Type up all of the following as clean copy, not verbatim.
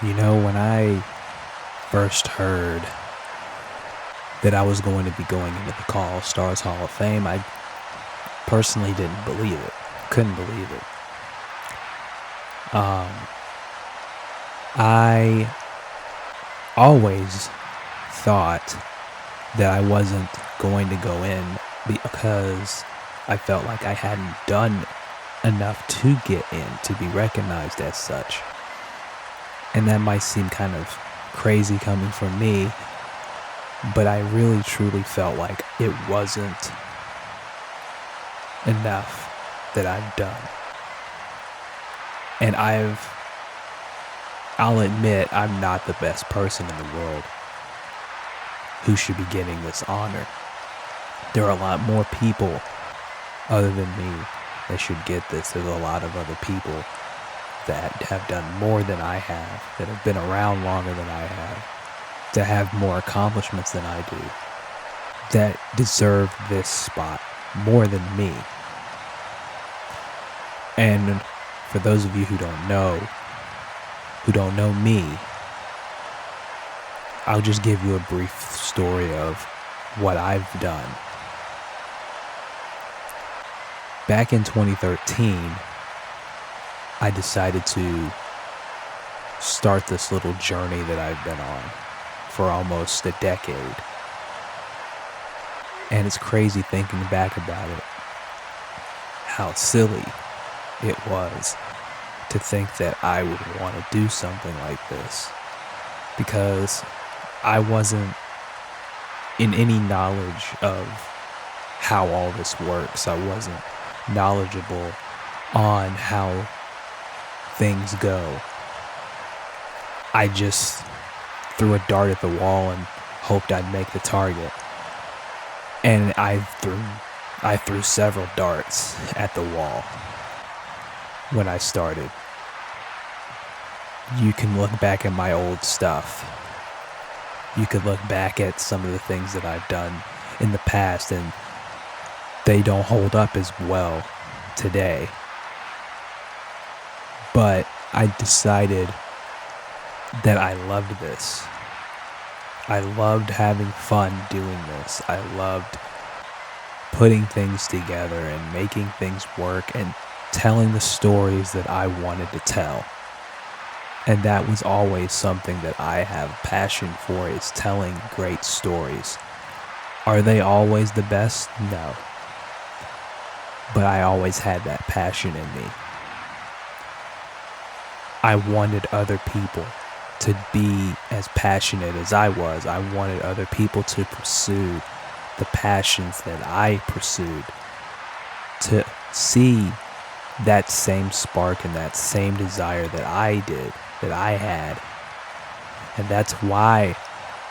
You know, when I first heard that I was going to be going into the CAW All Stars Hall of Fame, I personally didn't believe it. Couldn't believe it. I always thought that I wasn't going to go in because I felt like I hadn't done enough to get in to be recognized as such. And that might seem kind of crazy coming from me, but I really truly felt like it wasn't enough that I've done. And I'll admit I'm not the best person in the world who should be getting this honor. There are a lot more people other than me that should get this. There's a lot of other people that have done more than I have, that have been around longer than I have, that have more accomplishments than I do, that deserve this spot more than me. And for those of you who don't know me, I'll just give you a brief story of what I've done. Back in 2013, I decided to start this little journey that I've been on for almost a decade. And it's crazy thinking back about it, how silly it was to think that I would want to do something like this, because I wasn't in any knowledge of how all this works. I wasn't knowledgeable on how things go. I just threw a dart at the wall and hoped I'd make the target. And I threw several darts at the wall when I started. You can look back at my old stuff. You could look back at some of the things that I've done in the past, and they don't hold up as well today. But I decided that I loved this. I loved having fun doing this. I loved putting things together and making things work and telling the stories that I wanted to tell. And that was always something that I have passion for, is telling great stories. Are they always the best? No. But I always had that passion in me. I wanted other people to be as passionate as I was. I wanted other people to pursue the passions that I pursued, to see that same spark and that same desire that I did, that I had. And that's why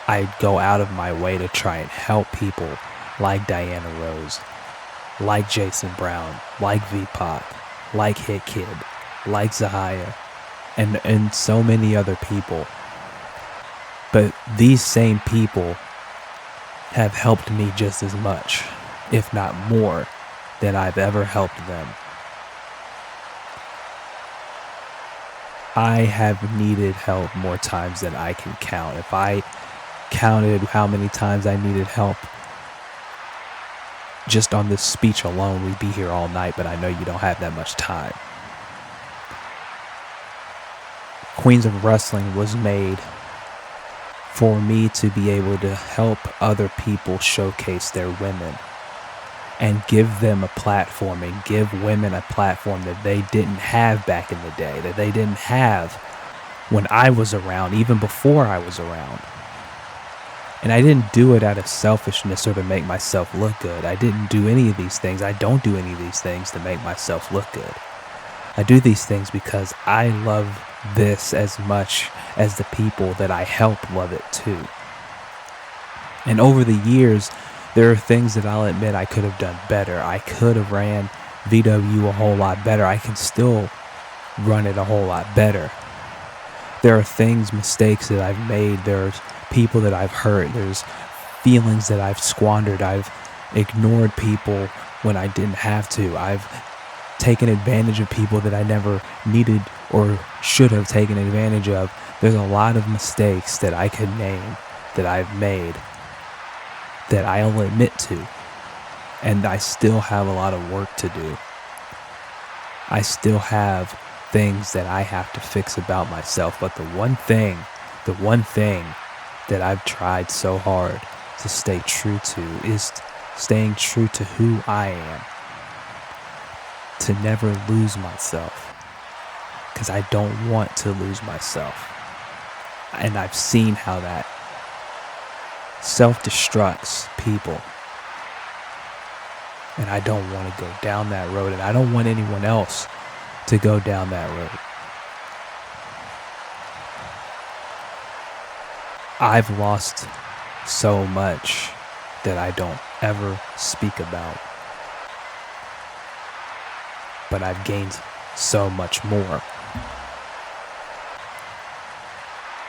I go out of my way to try and help people like Diana Rose, like Jason Brown, like VPOC, like Hit Kid, like Zahaya, and so many other people. But these same people have helped me just as much, if not more, than I've ever helped them. I have needed help more times than I can count. If I counted how many times I needed help just on this speech alone, we'd be here all night, but I know you don't have that much time. Queens of Wrestling was made for me to be able to help other people showcase their women and give them a platform, and give women a platform that they didn't have back in the day, that they didn't have when I was around, even before I was around. And I didn't do it out of selfishness or to make myself look good. I didn't do any of these things. I don't do any of these things to make myself look good. I do these things because I love this as much as the people that I help love it too. And over the years, there are things that I'll admit I could have done better. I could have ran VW a whole lot better. I can still run it a whole lot better. There are mistakes that I've made. There's people that I've hurt. There's feelings that I've squandered. I've ignored people when I didn't have to. I've taken advantage of people that I never needed or should have taken advantage of. There's a lot of mistakes that I could name that I've made that I'll admit to. And I still have a lot of work to do. I still have things that I have to fix about myself. But the one thing that I've tried so hard to stay true to is staying true to who I am. To never lose myself. Because I don't want to lose myself. And I've seen how that self-destructs people. And I don't want to go down that road. And I don't want anyone else to go down that road. I've lost so much that I don't ever speak about. But I've gained so much more.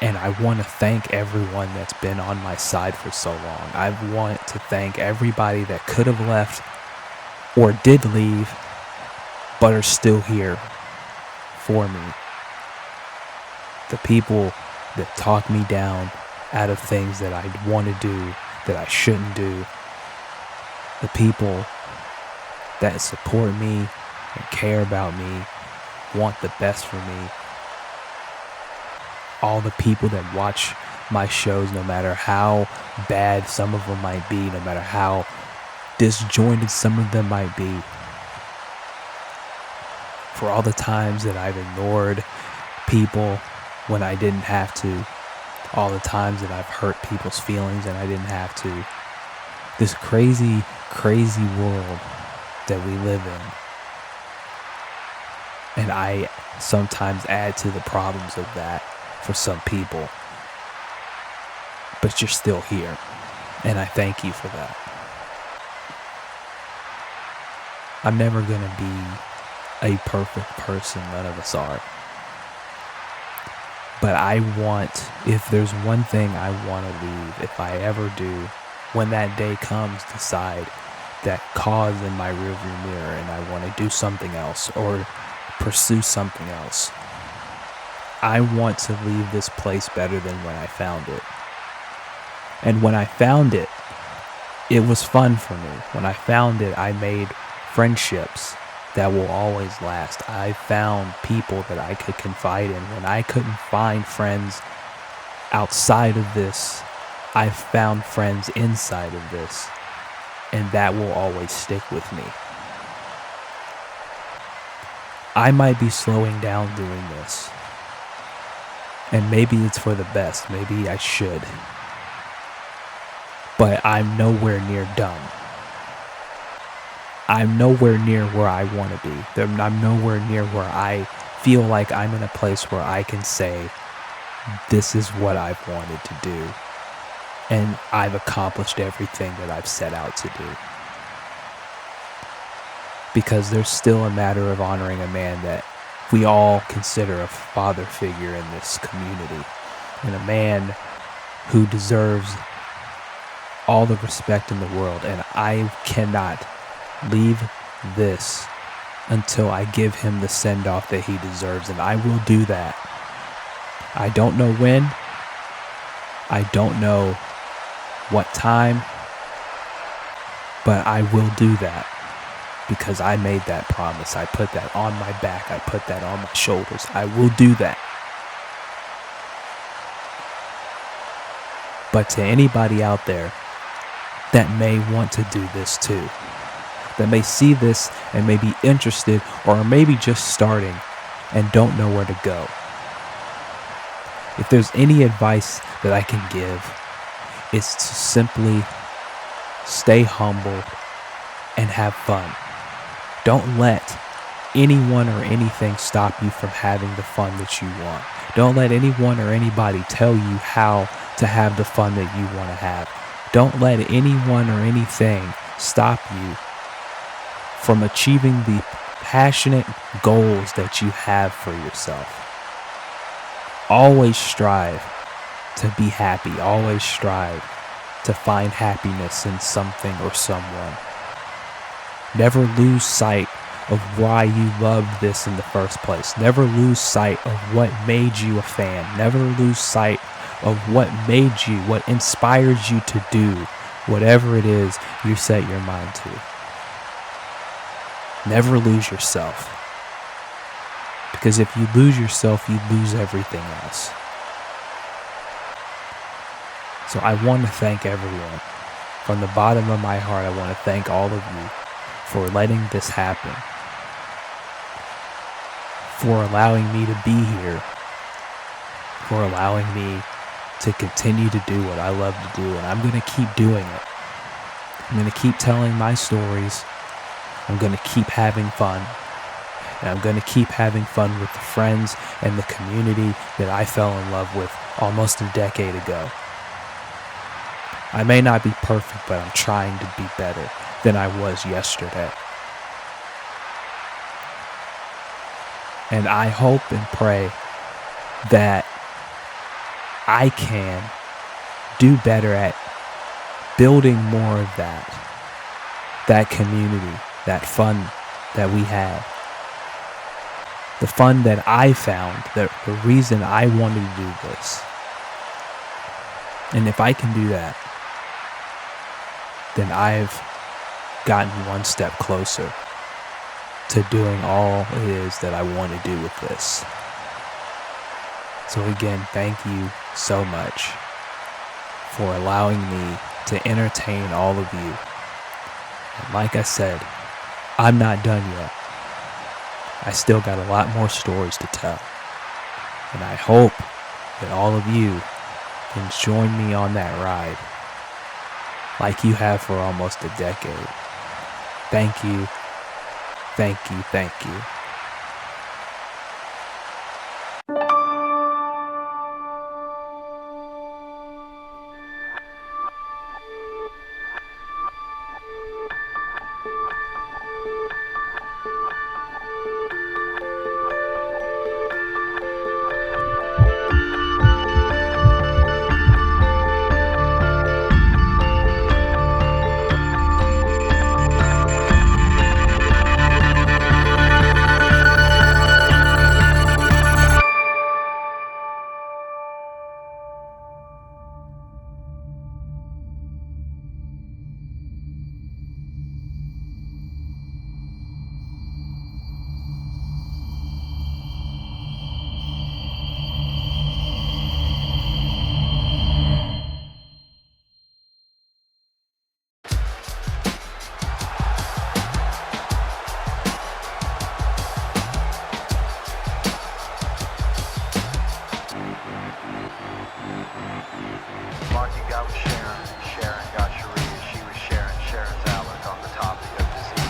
And I want to thank everyone that's been on my side for so long. I want to thank everybody that could have left or did leave, but are still here for me. The people that talk me down out of things that I want to do, that I shouldn't do. The people that support me and care about me, want the best for me. All the people that watch my shows, no matter how bad some of them might be, no matter how disjointed some of them might be. For all the times that I've ignored people when I didn't have to. All the times that I've hurt people's feelings and I didn't have to. This crazy, crazy world that we live in. And I sometimes add to the problems of that for some people. But you're still here. And I thank you for that. I'm never going to be a perfect person. None of us are. But I want, if there's one thing I want to leave, if I ever do, when that day comes, decide that CAW's in my rearview mirror and I want to do something else or pursue something else. I want to leave this place better than when I found it. And when I found it, it was fun for me. When I found it, I made friendships that will always last. I found people that I could confide in. When I couldn't find friends outside of this, I found friends inside of this. And that will always stick with me. I might be slowing down doing this. And maybe it's for the best. Maybe I should. But I'm nowhere near done. I'm nowhere near where I want to be. I'm nowhere near where I feel like I'm in a place where I can say, this is what I've wanted to do. And I've accomplished everything that I've set out to do. Because there's still a matter of honoring a man that we all consider a father figure in this community. And a man who deserves all the respect in the world. And I cannot leave this until I give him the send-off that he deserves. And I will do that. I don't know when. I don't know what time. But I will do that. Because I made that promise. I put that on my back. I put that on my shoulders. I will do that. But to anybody out there that may want to do this too, that may see this and may be interested or maybe just starting and don't know where to go. If there's any advice that I can give, it's to simply stay humble and have fun. Don't let anyone or anything stop you from having the fun that you want. Don't let anyone or anybody tell you how to have the fun that you want to have. Don't let anyone or anything stop you from achieving the passionate goals that you have for yourself. Always strive to be happy. Always strive to find happiness in something or someone. Never lose sight of why you loved this in the first place. Never lose sight of what made you a fan. Never lose sight of what made you, what inspires you to do whatever it is you set your mind to. Never lose yourself. Because if you lose yourself, you lose everything else. So I want to thank everyone. From the bottom of my heart, I want to thank all of you for letting this happen. For allowing me to be here. For allowing me to continue to do what I love to do. And I'm going to keep doing it. I'm going to keep telling my stories. I'm going to keep having fun. And I'm going to keep having fun with the friends and the community that I fell in love with almost a decade ago. I may not be perfect, but I'm trying to be better than I was yesterday. And I hope and pray that I can do better at building more of that community, that fun that we have. The fun that I found, the reason I wanted to do this. And if I can do that, then I've gotten one step closer to doing all it is that I want to do with this. So again, thank you so much for allowing me to entertain all of you. And like I said, I'm not done yet. I still got a lot more stories to tell. And I hope that all of you can join me on that ride like you have for almost a decade. Thank you. Thank you. Thank you. Marky got with Sharon, Sharon got Sharia, she was sharing Sharon's outlook on the topic of disease.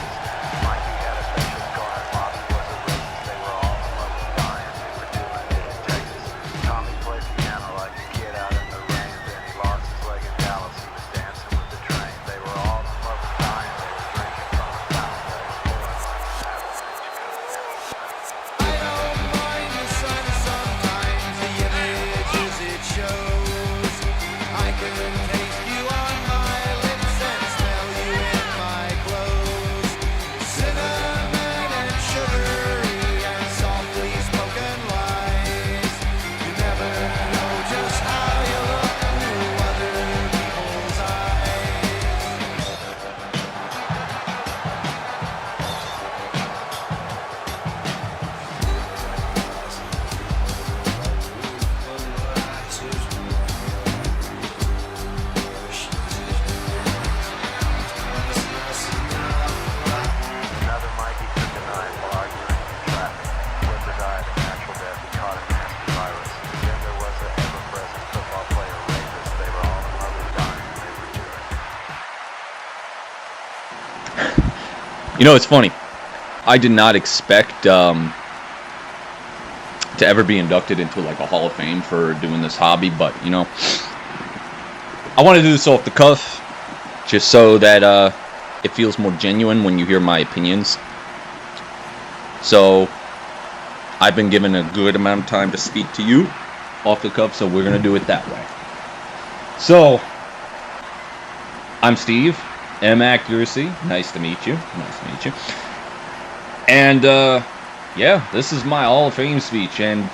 Mikey had a patient car, Bobby was a racist, they were all in love with dying, they were doing it in Texas. Tommy played piano like a kid out in the rain, then he lost his leg in Dallas, he was dancing with the train. They were all in love with dying, they were drinking from the fountain, they were pulling like an avalanche. I don't mind the sun sometimes, the images it shows. I can taste you on my lips and smell you in my clothes. Cinnamon and sugary and softly spoken lies. You never know just how you look through other people's eyes. Another Mikey took a knife while arguing in traffic. Flipper died a natural death. He caught a nasty virus. Then there was an ever-present football player rapist. They were all in love with dying. They were doing. You know, it's funny. I did not expect to ever be inducted into like a Hall of Fame for doing this hobby, but you know, I want to do this off the cuff, just so that it feels more genuine when you hear my opinions. So I've been given a good amount of time to speak to you off the cuff, so we're going to do it that way. So, I'm Steve, M Accuracy. Nice to meet you. Nice to meet you. And, yeah, this is my Hall of Fame speech. And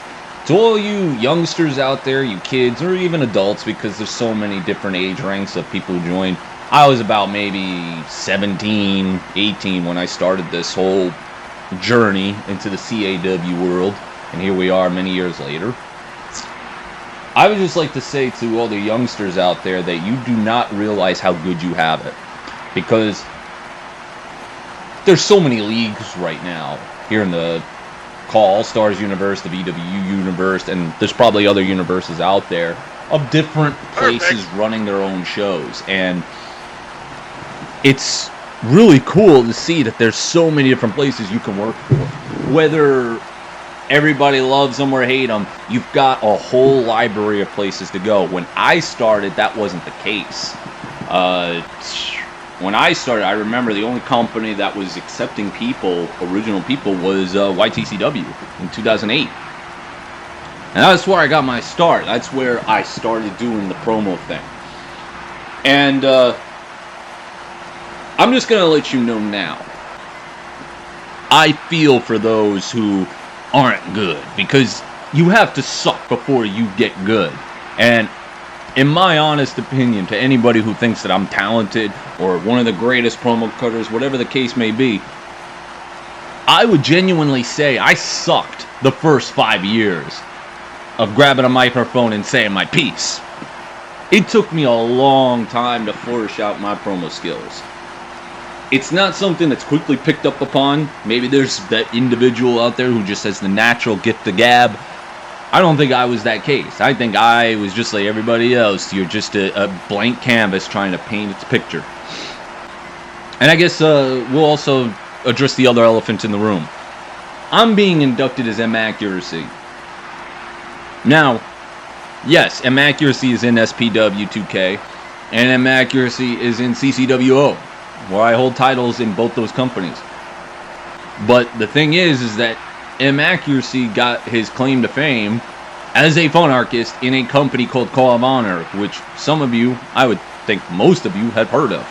to all you youngsters out there, you kids, or even adults, because there's so many different age ranks of people who joined. I was about maybe 17, 18 when I started this whole journey into the CAW world. And here we are many years later. I would just like to say to all the youngsters out there that you do not realize how good you have it. Because there's so many leagues right now here in the CAW All Stars universe, the VW universe, and there's probably other universes out there of different places running their own shows. And it's really cool to see that there's so many different places you can work for. Whether everybody loves them or hate them, you've got a whole library of places to go. When I started, that wasn't the case. When I started, I remember the only company that was accepting people, original people, was YTCW in 2008. And that's where I got my start. That's where I started doing the promo thing. And I'm just going to let you know now. I feel for those who aren't good, because you have to suck before you get good. And in my honest opinion, to anybody who thinks that I'm talented or one of the greatest promo cutters, whatever the case may be, I would genuinely say I sucked the first 5 years of grabbing a microphone and saying my piece. It took me a long time to flourish out my promo skills. It's not something that's quickly picked up upon. Maybe there's that individual out there who just has the natural gift to gab. I don't think I was that case. I think I was just like everybody else. You're just a blank canvas trying to paint its picture. And I guess we'll also address the other elephant in the room. I'm being inducted as M Accuracy. Now, yes, M Accuracy is in SPW 2K, and M Accuracy is in CCWO, where I hold titles in both those companies. But the thing is that M Accuracy got his claim to fame as a funarchist in a company called CAW of Honor, which some of you, I would think most of you, have heard of.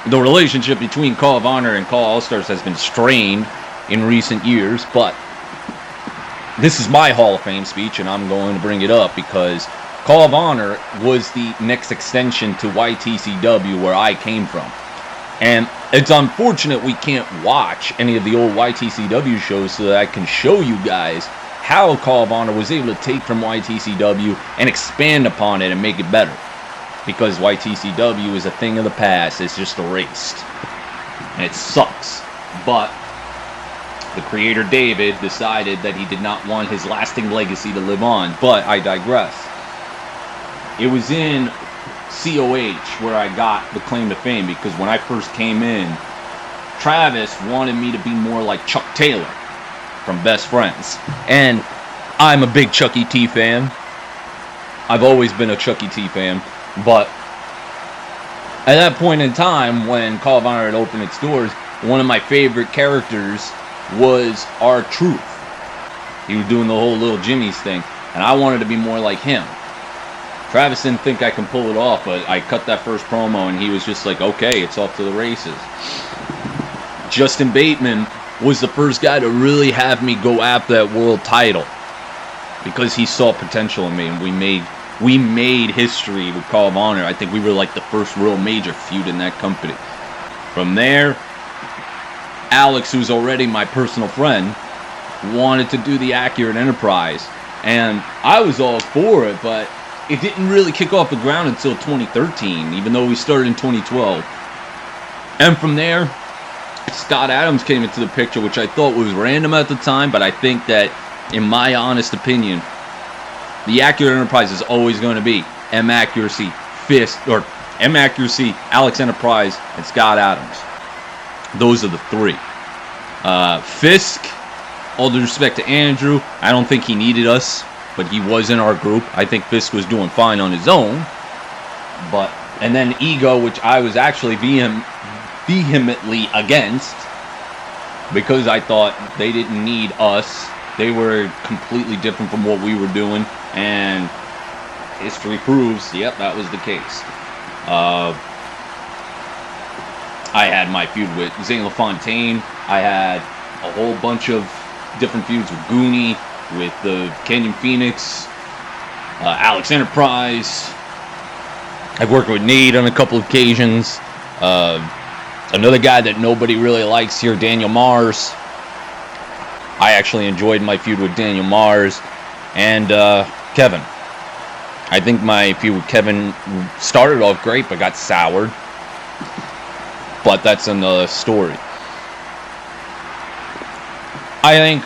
The relationship between CAW of Honor and CAW All Stars has been strained in recent years, but this is my Hall of Fame speech, and I'm going to bring it up because CAW of Honor was the next extension to YTCW, where I came from. And it's unfortunate we can't watch any of the old YTCW shows so that I can show you guys how CAW of Honor was able to take from YTCW and expand upon it and make it better. Because YTCW is a thing of the past. It's just erased. And it sucks. But the creator David decided that he did not want his lasting legacy to live on. But I digress. It was in COH where I got the claim to fame, because when I first came in, Travis wanted me to be more like Chuck Taylor from Best Friends. And I'm a big Chuck E. T fan. I've always been a Chuck E. T fan. But at that point in time, when CAW of Honor had opened its doors, one of my favorite characters was R-Truth. He was doing the whole Little Jimmy's thing, and I wanted to be more like him. Travis didn't think I can pull it off, but I cut that first promo, and he was just like, okay, it's off to the races. Justin Bateman was the first guy to really have me go after that world title, because he saw potential in me, and we made history with CAW of Honor. I think we were like the first real major feud in that company. From there, Alex, who's already my personal friend, wanted to do the Accurate Enterprise, and I was all for it, but it didn't really kick off the ground until 2013, even though we started in 2012. And from there, Scott Adams came into the picture, which I thought was random at the time, but I think that, in my honest opinion, the Accurate Enterprise is always going to be M Accuracy, Fist, or M Accuracy, Alex Enterprise, and Scott Adams. Those are the three. Fisk, all due respect to Andrew, I don't think he needed us, but he was in our group. I think Fisk was doing fine on his own, but And then Ego, which I was actually vehemently against, because I thought they didn't need us. They were completely different from what we were doing, and history proves, yep, that was the case. I had my feud with Zane LaFontaine. I had a whole bunch of different feuds with Goonie, with the Canyon Phoenix, Alex Enterprise. I've worked with Nate on a couple of occasions. Another guy that nobody really likes here, Daniel Mars. I actually enjoyed my feud with Daniel Mars. And Kevin. I think my feud with Kevin started off great, but got soured. But that's another story. I think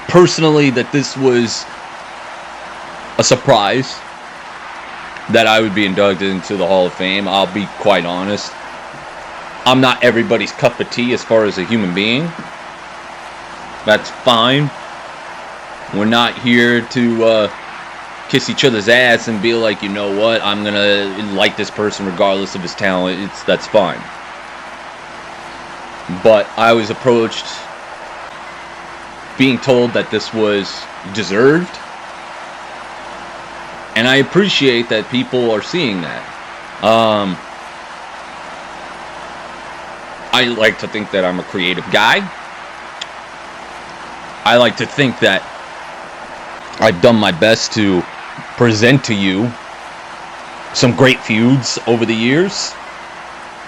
personally that this was a surprise that I would be inducted into the Hall of Fame. I'll be quite honest. I'm not everybody's cup of tea as far as a human being. That's fine. We're not here to kiss each other's ass and be like, you know what, I'm gonna like this person regardless of his talent. That's fine. But I was approached being told that this was deserved, and I appreciate that people are seeing that. I like to think that I'm a creative guy. I like to think that I've done my best to present to you some great feuds over the years,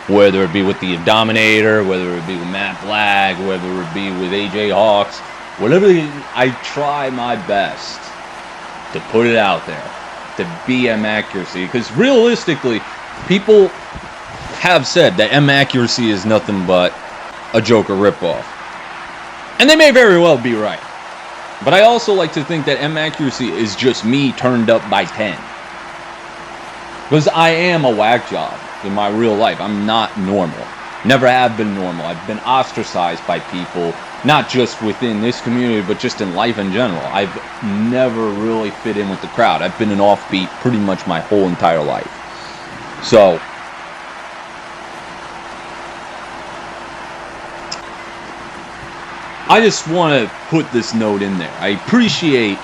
whether it be with the Dominator, whether it be with Matt Black, whether it be with AJ Hawks, whatever. I try my best to put it out there, to be M-Accuracy, because realistically, people have said that M-Accuracy is nothing but a Joker ripoff, and they may very well be right. But I also like to think that M-Accuracy is just me turned up by 10. Because I am a whack job in my real life. I'm not normal. Never have been normal. I've been ostracized by people, not just within this community, but just in life in general. I've never really fit in with the crowd. I've been an offbeat pretty much my whole entire life. So I just want to put this note in there. I appreciate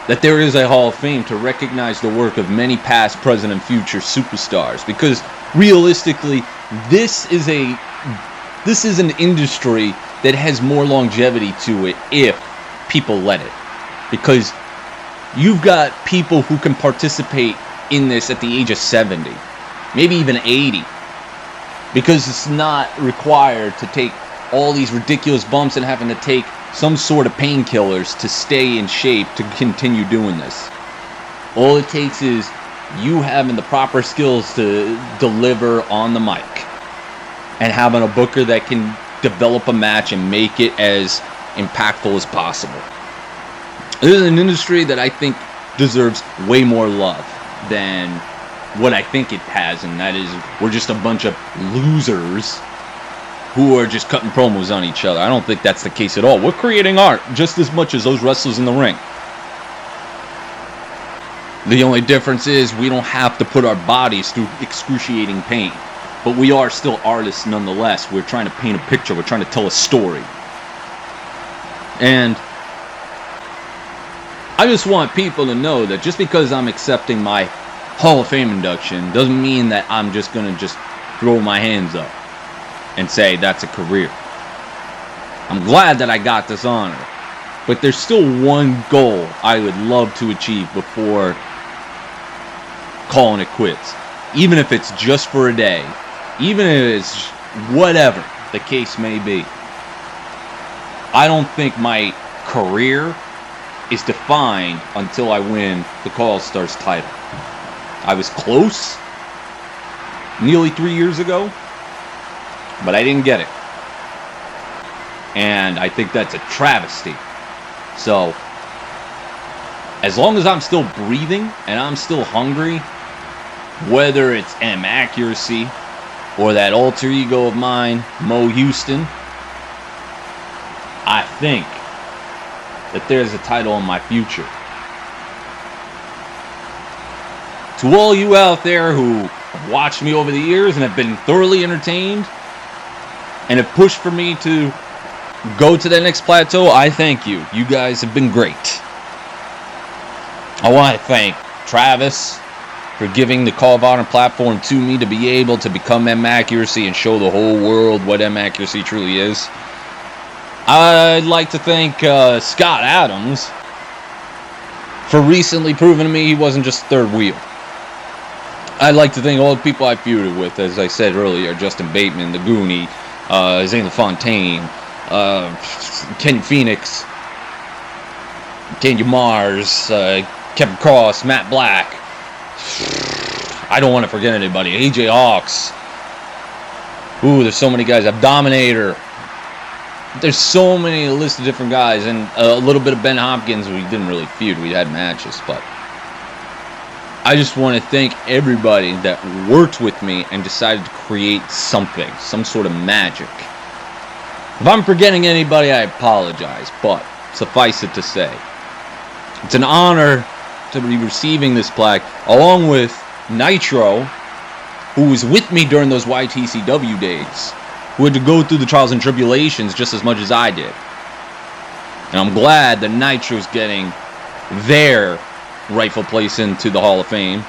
that there is a Hall of Fame to recognize the work of many past, present, and future superstars. Because realistically, this is an industry that has more longevity to it if people let it. Because you've got people who can participate in this at the age of 70, maybe even 80. Because it's not required to take all these ridiculous bumps and having to take some sort of painkillers to stay in shape to continue doing this. All it takes is you having the proper skills to deliver on the mic and having a booker that can develop a match and make it as impactful as possible. This is an industry that I think deserves way more love than what I think it has, and that is we're just a bunch of losers who are just cutting promos on each other. I don't think that's the case at all. We're creating art just as much as those wrestlers in the ring. The only difference is we don't have to put our bodies through excruciating pain. But we are still artists nonetheless. We're trying to paint a picture. We're trying to tell a story. And I just want people to know that just because I'm accepting my Hall of Fame induction doesn't mean that I'm just going to just throw my hands up and say that's a career. I'm glad that I got this honor, but there's still one goal I would love to achieve before calling it quits. Even if it's just for a day, even if it's whatever the case may be. I don't think my career is defined until I win the CAW All Stars title. I was close nearly 3 years ago, but I didn't get it. And I think that's a travesty. So, as long as I'm still breathing and I'm still hungry, whether it's M-Accuracy or that alter ego of mine, Mo Houston, I think that there's a title in my future. To all you out there who have watched me over the years and have been thoroughly entertained and have pushed for me to go to the next plateau, I thank you. You guys have been great. I want to thank Travis for giving the Call of Honor platform to me to be able to become M Accuracy and show the whole world what M Accuracy truly is. I'd like to thank Scott Adams for recently proving to me he wasn't just third wheel. I'd like to thank all the people I feuded with, as I said earlier, Justin Bateman, The Goonie, Zane LaFontaine, Ken Phoenix, Kenya Mars, Kevin Cross, Matt Black. I don't want to forget anybody. AJ Hawks. Ooh, there's so many guys. Abdominator. There's so many, a list of different guys. And a little bit of Ben Hopkins. We didn't really feud. We had matches. But I just want to thank everybody that worked with me and decided to create something. Some sort of magic. If I'm forgetting anybody, I apologize. But suffice it to say, it's an honor to be receiving this plaque, along with Nitro, who was with me during those YTCW days, who had to go through the trials and tribulations just as much as I did. And I'm glad that Nitro's getting their rightful place into the Hall of Fame.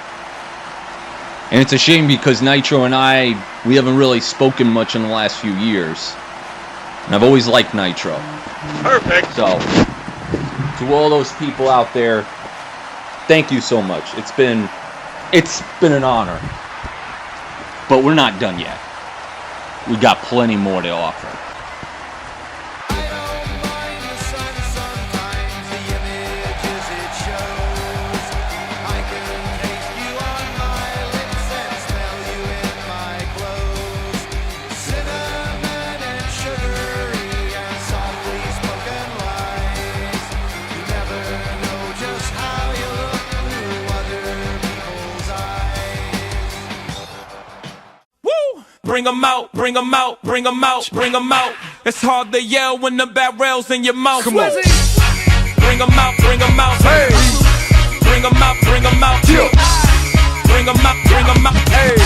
And it's a shame because Nitro and we haven't really spoken much in the last few years. And I've always liked Nitro. Perfect. So, to all those people out there, thank you so much. It's been an honor. But we're not done yet. We got plenty more to offer. I don't mind the sun sometimes, the images it shows. I can taste you on my lips and smell you in my clothes. Cinnamon and sugary and softly spoken lies. You never know just how you look through other people's eyes. Woo! Bring 'em out, bring 'em out, bring 'em out, bring 'em out. It's hard to yell when the barrel's in your mouth. Come on. Bring 'em out, bring 'em out. Hey. Bring 'em out, bring 'em out. Yeah. Bring 'em out, bring 'em out. Hey.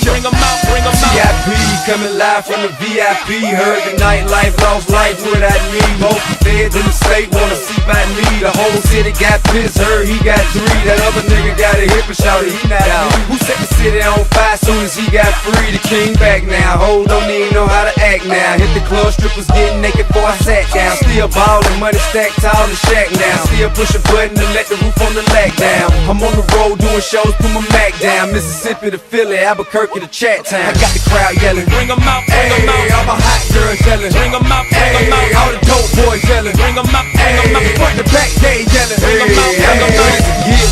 Bring 'em out, bring 'em out. VIP coming live from the VIP. Heard the nightlife, lost life without me. Both feds in the state wanna see by me. The whole city got pissed, heard he got 3. That other nigga got a hip and shouted he not out. Who set the city on fire soon as he got free? The king back now, hoes don't even know how to act now. Hit the club, strippers getting naked before I sat down. Still ballin', money stacked tall in the shack now. Still push a button to let the roof on the lack down. I'm on the road doing shows, put my Mac down. Mississippi to Philly, Albuquerque to Chat Town. I got the crowd yelling. Bring 'em out, bring 'em Hey, out. all my hot girls yelling. Bring 'em out, bring 'em Hey, out. all the dope boys yelling. Bring 'em out, bring 'em Hey, out. front to back, they yelling. Bring 'em out, bring 'em out. Yeah.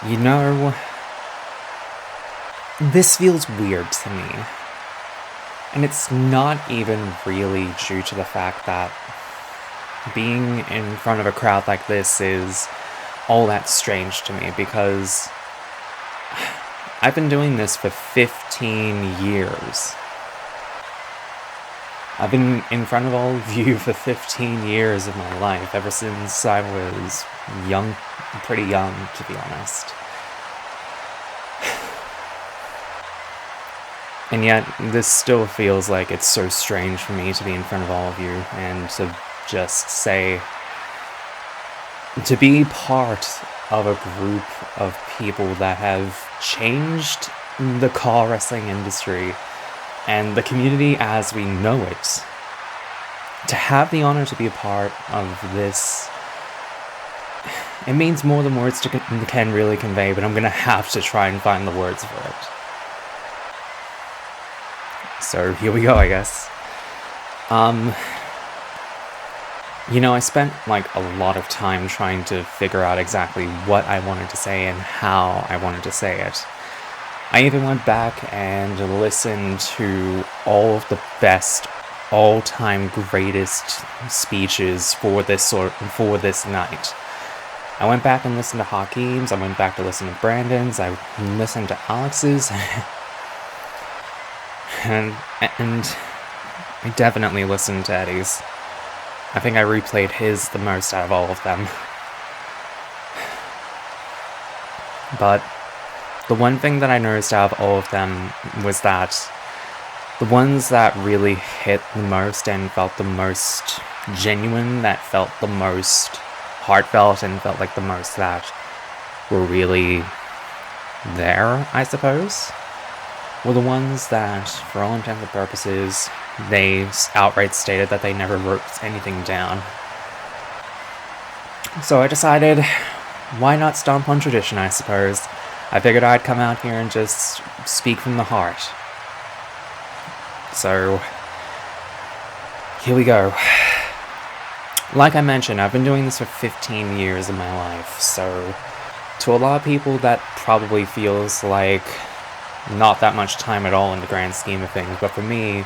You know, this feels weird to me. And it's not even really due to the fact that being in front of a crowd like this is all that strange to me, because I've been doing this for 15 years. I've been in front of all of you for 15 years of my life, ever since I was young, pretty young, to be honest. And yet, this still feels like it's so strange for me to be in front of all of you and to just say, to be part of a group of people that have changed the CAW wrestling industry and the community as we know it. To have the honor to be a part of this, it means more than words can really convey, but I'm gonna have to try and find the words for it. So here we go, I guess. You know, I spent like a lot of time trying to figure out exactly what I wanted to say and how I wanted to say it. I even went back and listened to all of the best, all-time greatest speeches for this night. I went back and listened to Hakeem's, I went back to listen to Brandon's, I listened to Alex's, and I definitely listened to Eddie's. I think I replayed his the most out of all of them. But the one thing that I noticed out of all of them was that the ones that really hit the most and felt the most genuine, that felt the most heartfelt and felt like the most that were really there, I suppose, were the ones that, for all intents and purposes, they outright stated that they never wrote anything down. So I decided, why not stomp on tradition, I suppose. I figured I'd come out here and just speak from the heart. So, here we go. Like I mentioned, I've been doing this for 15 years of my life, so to a lot of people that probably feels like not that much time at all in the grand scheme of things, but for me,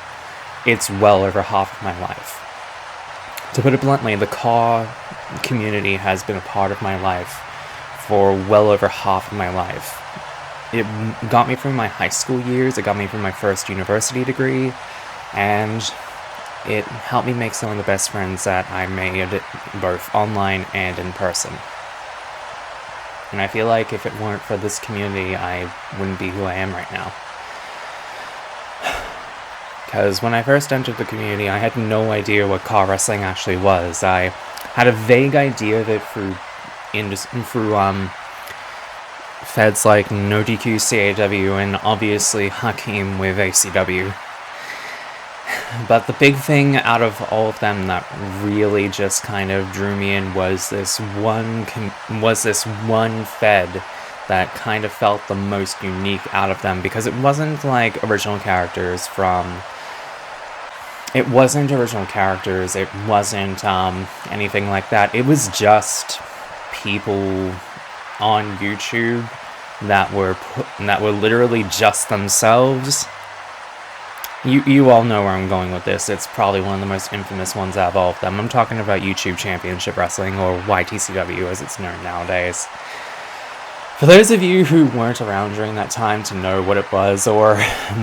it's well over half of my life. To put it bluntly, the CAW community has been a part of my life for well over half of my life. It got me through my high school years, it got me through my first university degree, and it helped me make some of the best friends that I made both online and in person. And I feel like if it weren't for this community, I wouldn't be who I am right now. Because when I first entered the community, I had no idea what CAW wrestling actually was. I had a vague idea of it through feds like No DQ, CAW, and obviously Hakeem with ACW. But the big thing out of all of them that really just kind of drew me in was this one fed that kind of felt the most unique out of them, because it wasn't like original characters from... It wasn't anything like that. It was just people on YouTube that were literally just themselves. You all know where I'm going with this. It's probably one of the most infamous ones out of all of them. I'm talking about YouTube Championship Wrestling, or YTCW as it's known nowadays. For those of you who weren't around during that time to know what it was, or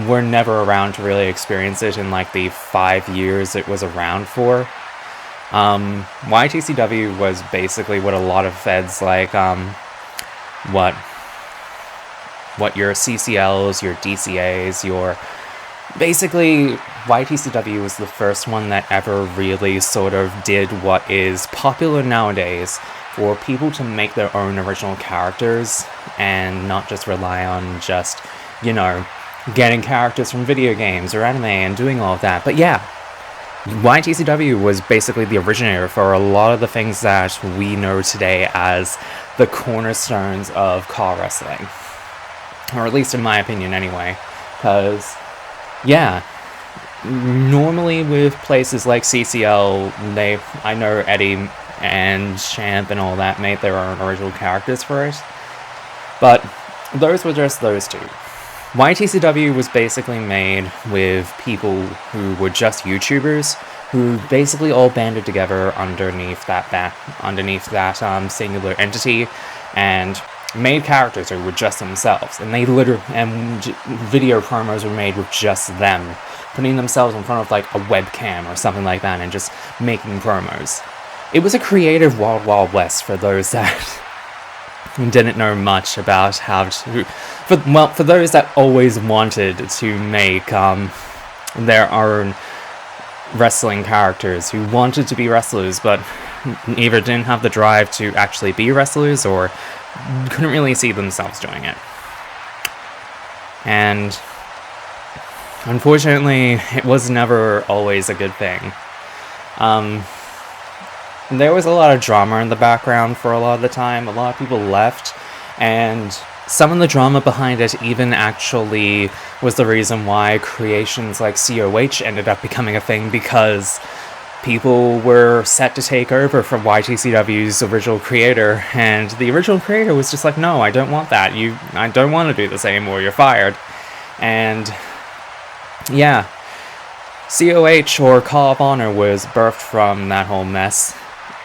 were never around to really experience it in like the 5 years it was around for, YTCW was basically what a lot of feds like, what your CCLs, your DCAs, your... Basically, YTCW was the first one that ever really sort of did what is popular nowadays, for people to make their own original characters and not just rely on just, you know, getting characters from video games or anime and doing all of that. But yeah, YTCW was basically the originator for a lot of the things that we know today as the cornerstones of CAW wrestling. Or at least in my opinion anyway. Because, yeah, normally with places like CCL, I know Eddie and Champ and all that made their own original characters for it. But those were just those two. YTCW was basically made with people who were just YouTubers, who basically all banded together underneath that singular entity, and made characters who were just themselves, and video promos were made with just them, putting themselves in front of like a webcam or something like that and just making promos. It was a creative wild wild west for those that didn't know much about how to, for those that always wanted to make their own wrestling characters, who wanted to be wrestlers but either didn't have the drive to actually be wrestlers or couldn't really see themselves doing it. And unfortunately, it was never always a good thing. There was a lot of drama in the background for a lot of the time. A lot of people left, and some of the drama behind it even actually was the reason why creations like COH ended up becoming a thing, because people were set to take over from YTCW's original creator, and the original creator was just like, no, I don't want that. I don't want to do this anymore. You're fired. And yeah, COH, or Call of Honor, was birthed from that whole mess.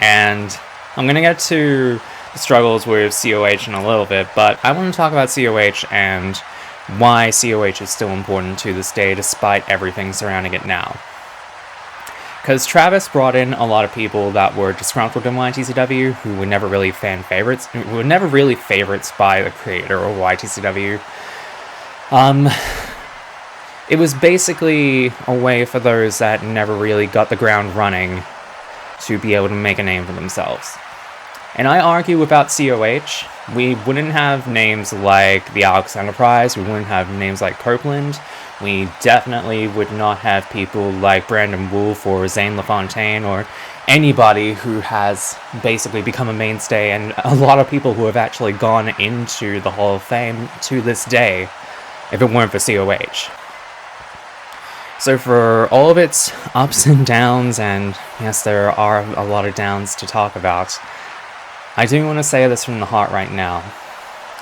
And I'm going to get to the struggles with COH in a little bit, but I want to talk about COH and why COH is still important to this day despite everything surrounding it now. Because Travis brought in a lot of people that were disgruntled in YTCW, who were never really favorites by the creator or YTCW. It was basically a way for those that never really got the ground running to be able to make a name for themselves. And I argue without COH, we wouldn't have names like the Alex Enterprise, we wouldn't have names like Copeland, we definitely would not have people like Brandon Wolf or Zane LaFontaine or anybody who has basically become a mainstay, and a lot of people who have actually gone into the Hall of Fame to this day if it weren't for COH. So for all of its ups and downs, and yes, there are a lot of downs to talk about, I do want to say this from the heart right now.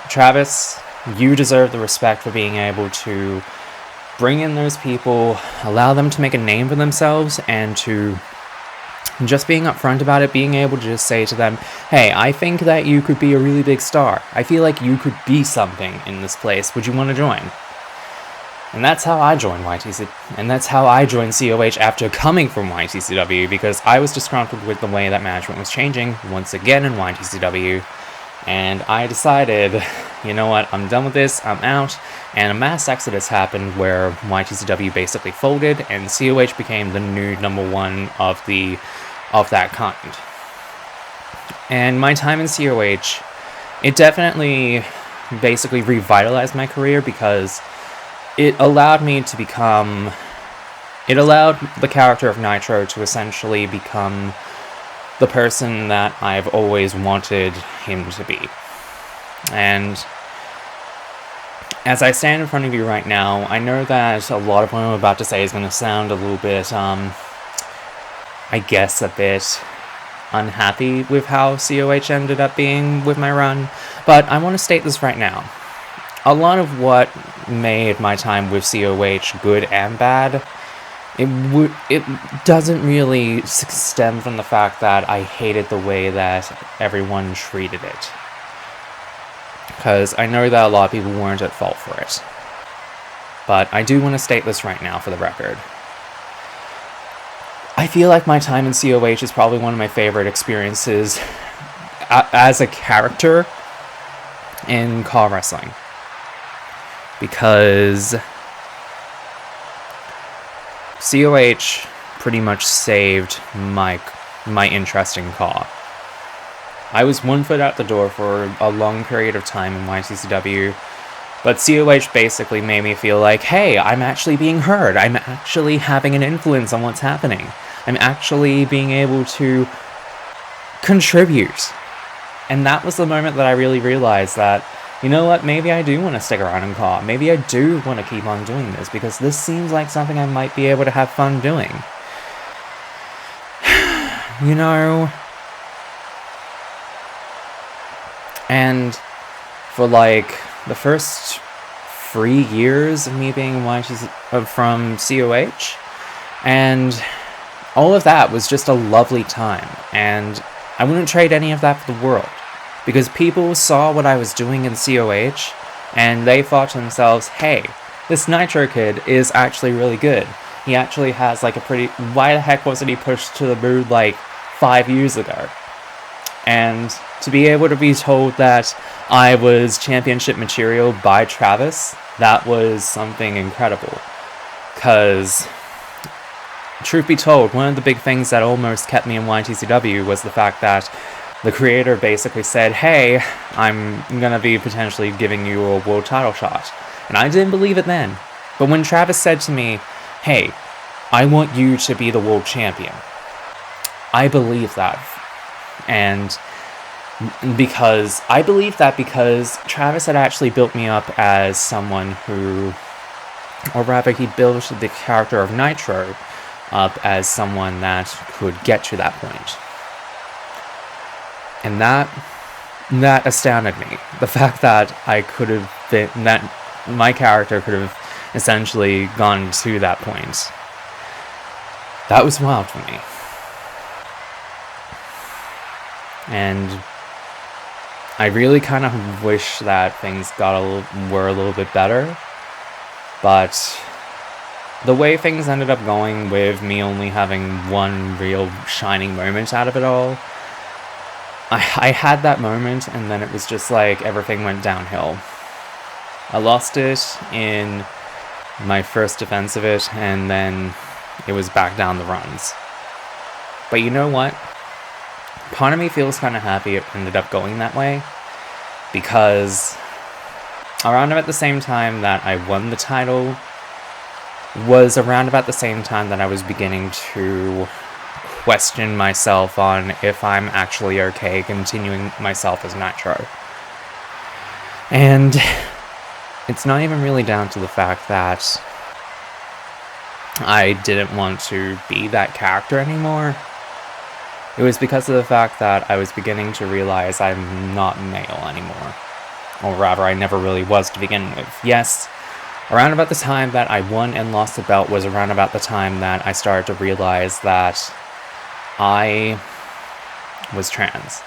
Travis, you deserve the respect for being able to bring in those people, allow them to make a name for themselves, and to just being upfront about it, being able to just say to them, hey, I think that you could be a really big star. I feel like you could be something in this place. Would you want to join? And that's how I joined YTC, and that's how I joined COH after coming from YTCW, because I was disgruntled with the way that management was changing once again in YTCW, and I decided, you know what, I'm done with this, I'm out, and a mass exodus happened where YTCW basically folded, and COH became the new number one of that kind. And my time in COH, it definitely basically revitalized my career, because it allowed the character of Nitro to essentially become the person that I've always wanted him to be. And as I stand in front of you right now, I know that a lot of what I'm about to say is going to sound a little bit, I guess a bit unhappy with how COH ended up being with my run, but I want to state this right now. A lot of what made my time with COH good and bad, it doesn't really stem from the fact that I hated the way that everyone treated it. Because I know that a lot of people weren't at fault for it. But I do want to state this right now for the record. I feel like my time in COH is probably one of my favorite experiences as a character in CAW wrestling. Because COH pretty much saved my interest in CAW. I was one foot out the door for a long period of time in YTCW, but COH basically made me feel like, hey, I'm actually being heard. I'm actually having an influence on what's happening. I'm actually being able to contribute. And that was the moment that I really realized that, you know what, maybe I do want to stick around in CAW. Maybe I do want to keep on doing this, because this seems like something I might be able to have fun doing. You know? And for like the first 3 years of me being from COH, and all of that was just a lovely time, and I wouldn't trade any of that for the world. because people saw what I was doing in COH, and they thought to themselves, hey, this Nitro kid is actually really good. He actually has like a pretty... Why the heck wasn't he pushed to the moon like 5 years ago? And to be able to be told that I was championship material by Travis, that was something incredible. Because, truth be told, one of the big things that almost kept me in YTCW was the fact that the creator basically said, hey, I'm gonna be potentially giving you a world title shot. And I didn't believe it then. But when Travis said to me, hey, I want you to be the world champion, I believed that. And because Travis had actually built me up as someone who, or rather he built the character of Nitro up as someone that could get to that point. And that astounded me. The fact that I could have been, that my character could have essentially gone to that point. That was wild for me. And I really kind of wish that things were a little bit better. But the way things ended up going, with me only having one real shining moment out of it all, I had that moment, and then it was just like everything went downhill. I lost it in my first defense of it, and then it was back down the runs. But you know what? Part of me feels kind of happy it ended up going that way, because around about the same time that I won the title was around about the same time that I was beginning to question myself on if I'm actually okay continuing myself as Nitro. And it's not even really down to the fact that I didn't want to be that character anymore. It was because of the fact that I was beginning to realize I'm not male anymore. Or rather, I never really was to begin with. Yes, around about the time that I won and lost the belt was around about the time that I started to realize that I was trans.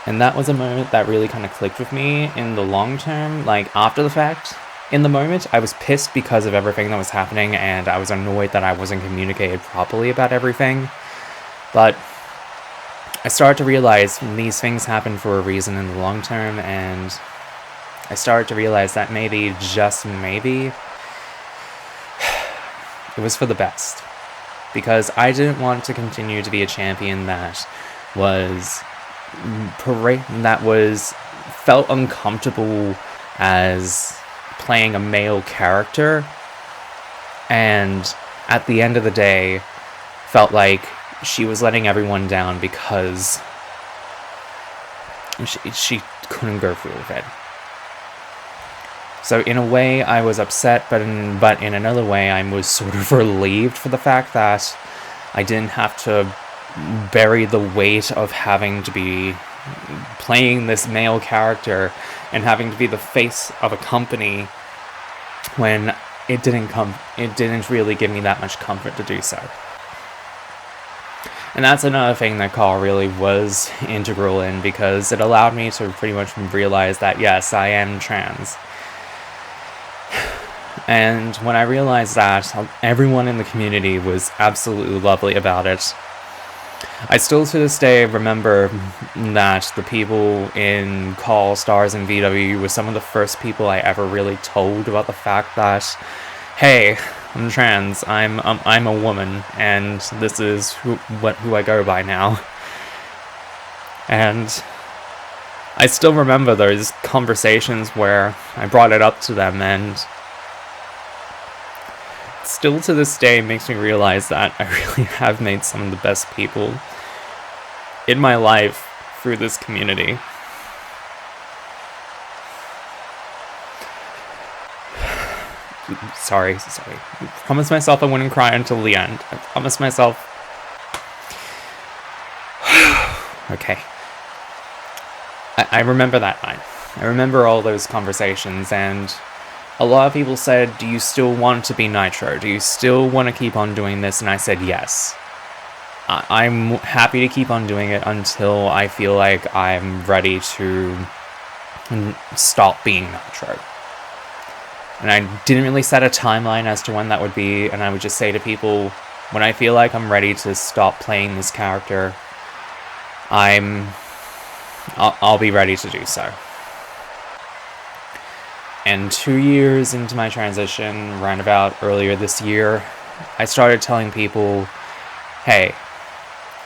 And that was a moment that really kind of clicked with me in the long term, like after the fact. In the moment, I was pissed because of everything that was happening, and I was annoyed that I wasn't communicated properly about everything. But I started to realize these things happen for a reason in the long term, and I started to realize that maybe, just maybe, it was for the best. Because I didn't want to continue to be a champion that felt uncomfortable as playing a male character, and at the end of the day felt like she was letting everyone down because she couldn't go through with it. So in a way I was upset, but in another way I was sort of relieved for the fact that I didn't have to bury the weight of having to be playing this male character and having to be the face of a company when it didn't really give me that much comfort to do so. And that's another thing that CAW really was integral in, because it allowed me to pretty much realize that yes, I am trans. And when I realized that, everyone in the community was absolutely lovely about it. I still to this day remember that the people in CAW All Stars and VW were some of the first people I ever really told about the fact that, hey, I'm trans, I'm a woman, and this is who I go by now. And I still remember those conversations where I brought it up to them, and still to this day makes me realize that I really have made some of the best people in my life through this community. Sorry. I promised myself I wouldn't cry until the end. I promised myself... Okay. I remember that night. I remember all those conversations, and a lot of people said, do you still want to be Nitro? Do you still want to keep on doing this? And I said yes. I'm happy to keep on doing it until I feel like I'm ready to stop being Nitro. And I didn't really set a timeline as to when that would be, and I would just say to people, when I feel like I'm ready to stop playing this character, I'll be ready to do so. And 2 years into my transition, roundabout earlier this year, I started telling people, hey,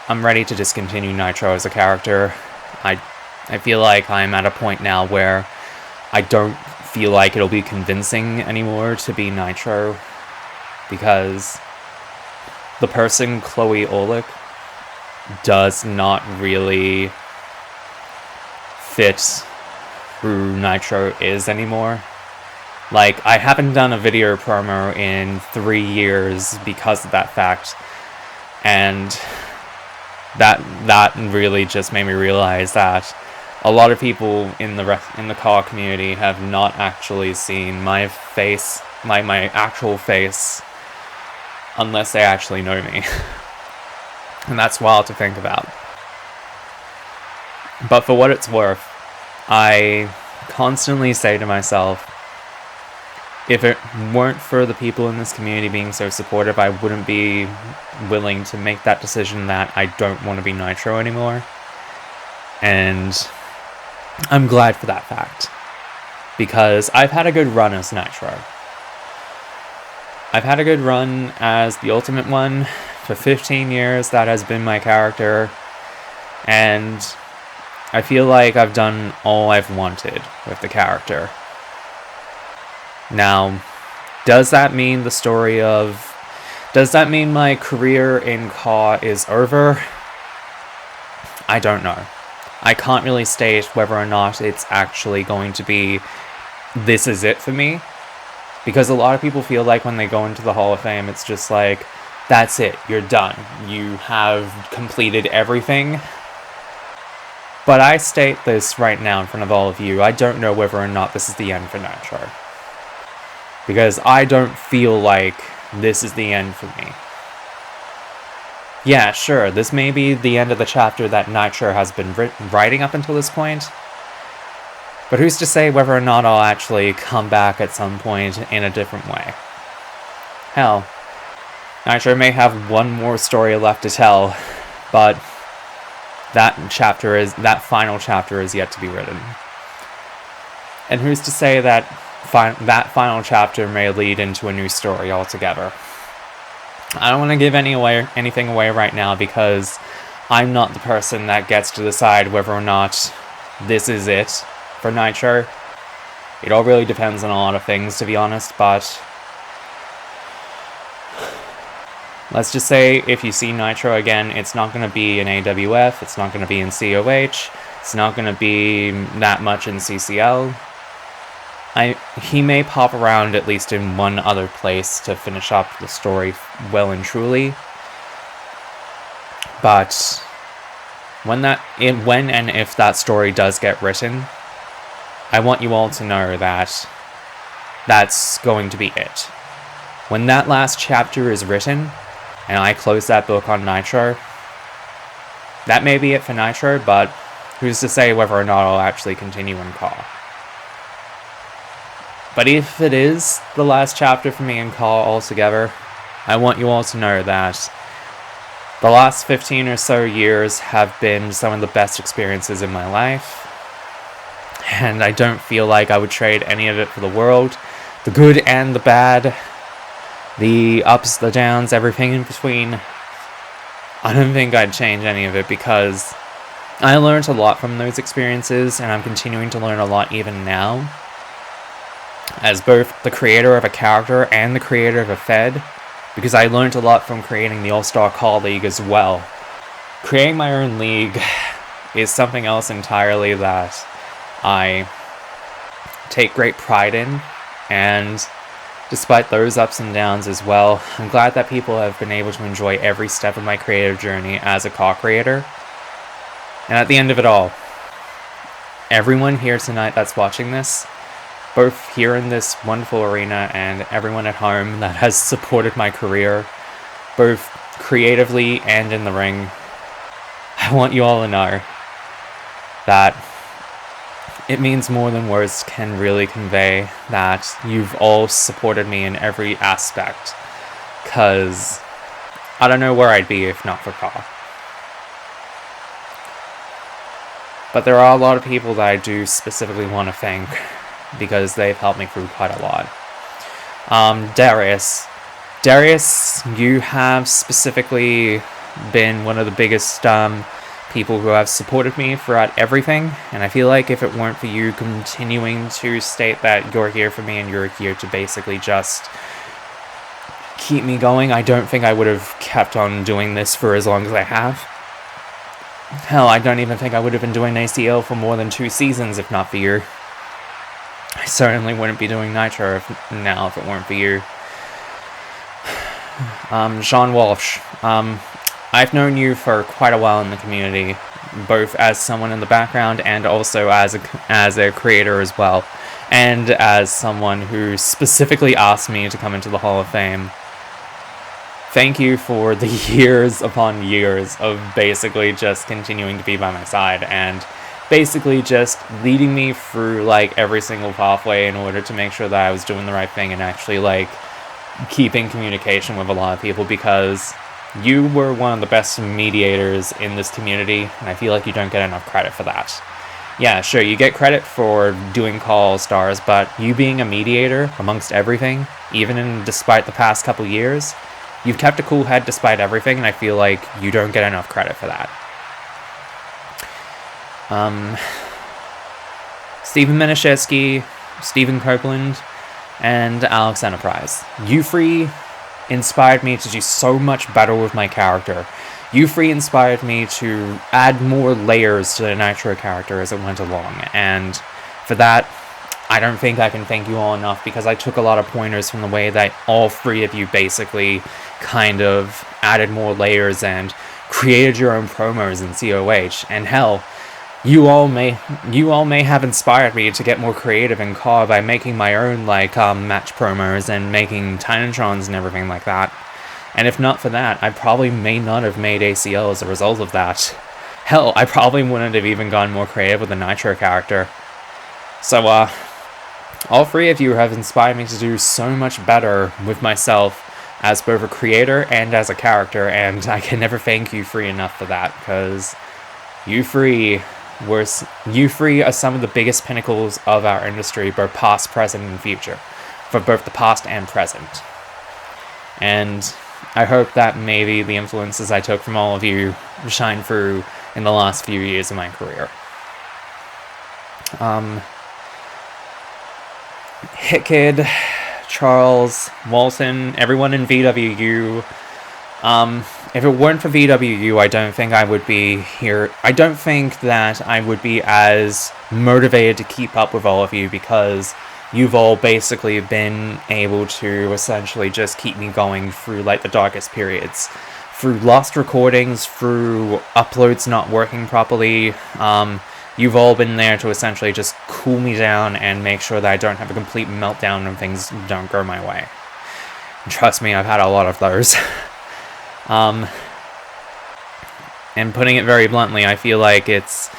I'm ready to discontinue Nitro as a character. I feel like I'm at a point now where I don't feel like it'll be convincing anymore to be Nitro, because the person CAW Bullock does not really fit who Nitro is anymore. Like, I haven't done a video promo in 3 years because of that fact, and that really just made me realize that a lot of people in the CAW community have not actually seen my face, my actual face, unless they actually know me. And that's wild to think about. But for what it's worth, I constantly say to myself, if it weren't for the people in this community being so supportive, I wouldn't be willing to make that decision that I don't want to be Nitro anymore. And I'm glad for that fact, because I've had a good run as Nitro. I've had a good run as the Ultimate One. For 15 years, that has been my character, and I feel like I've done all I've wanted with the character. Now, does that mean my career in CAW is over? I don't know. I can't really state whether or not it's actually going to be, this is it for me. Because a lot of people feel like when they go into the Hall of Fame, it's just like, that's it, you're done. You have completed everything. But I state this right now in front of all of you, I don't know whether or not this is the end for Nitro. Because I don't feel like this is the end for me. Yeah, sure, this may be the end of the chapter that Nitro has been writing up until this point. But who's to say whether or not I'll actually come back at some point in a different way? Hell, Nitro may have one more story left to tell, but that final chapter is yet to be written. And who's to say that that final chapter may lead into a new story altogether? I don't want to give anything away right now, because I'm not the person that gets to decide whether or not this is it for Nitro. It all really depends on a lot of things, to be honest, but let's just say if you see Nitro again, it's not going to be in AWF, it's not going to be in COH, it's not going to be that much in CCL. He may pop around at least in one other place to finish up the story well and truly. But when and if that story does get written, I want you all to know that that's going to be it. When that last chapter is written, and I close that book on Nitro, that may be it for Nitro, but who's to say whether or not I'll actually continue in CAW. But if it is the last chapter for me in CAW altogether, I want you all to know that the last 15 or so years have been some of the best experiences in my life, and I don't feel like I would trade any of it for the world. The good and the bad, the ups, the downs, everything in between. I don't think I'd change any of it, because I learned a lot from those experiences, and I'm continuing to learn a lot even now, as both the creator of a character and the creator of a Fed, because I learned a lot from creating the All-Star CAW League as well. Creating my own league is something else entirely that I take great pride in, and despite those ups and downs as well, I'm glad that people have been able to enjoy every step of my creative journey as a CAW creator. And at the end of it all, everyone here tonight that's watching this, both here in this wonderful arena and everyone at home that has supported my career, both creatively and in the ring, I want you all to know that it means more than words can really convey that you've all supported me in every aspect, because I don't know where I'd be if not for CAW. But there are a lot of people that I do specifically want to thank because they've helped me through quite a lot. Darius, you have specifically been one of the biggest people who have supported me throughout everything, and I feel like if it weren't for you continuing to state that you're here for me and you're here to basically just keep me going, I don't think I would have kept on doing this for as long as I have. Hell, I don't even think I would have been doing ACL for more than 2 seasons if not for you. I certainly wouldn't be doing Nitro now if it weren't for you. Sean Walsh, I've known you for quite a while in the community, both as someone in the background and also as a creator as well, and as someone who specifically asked me to come into the Hall of Fame. Thank you for the years upon years of basically just continuing to be by my side and basically just leading me through like every single pathway in order to make sure that I was doing the right thing and actually like keeping communication with a lot of people, because you were one of the best mediators in this community and I feel like you don't get enough credit for that. Yeah, sure, you get credit for doing CAW All Stars, but you being a mediator amongst everything, even despite the past couple years, you've kept a cool head despite everything, and I feel like you don't get enough credit for that. Stephen Menashevsky, Stephen Copeland, and Alex Enterprise. You three inspired me to do so much better with my character. You three inspired me to add more layers to the Nitro character as it went along, and for that, I don't think I can thank you all enough, because I took a lot of pointers from the way that all 3 of you basically kind of added more layers and created your own promos in COH, and hell, you all may have inspired me to get more creative in CAW by making my own like match promos and making Tinatrons and everything like that. And if not for that, I probably may not have made ACL as a result of that. Hell, I probably wouldn't have even gone more creative with the Nitro character. So all 3 of you have inspired me to do so much better with myself as both a creator and as a character, and I can never thank you 3 enough for that, because you 3 are some of the biggest pinnacles of our industry, both past, present, and future, for both the past and present. And I hope that maybe the influences I took from all of you shine through in the last few years of my career. Hitkid, Charles, Walton, everyone in VWU. If it weren't for VWU, I don't think I would be here. I don't think that I would be as motivated to keep up with all of you, because you've all basically been able to essentially just keep me going through like the darkest periods. Through lost recordings, through uploads not working properly, you've all been there to essentially just cool me down and make sure that I don't have a complete meltdown when things don't go my way. And trust me, I've had a lot of those. And putting it very bluntly, I feel like it's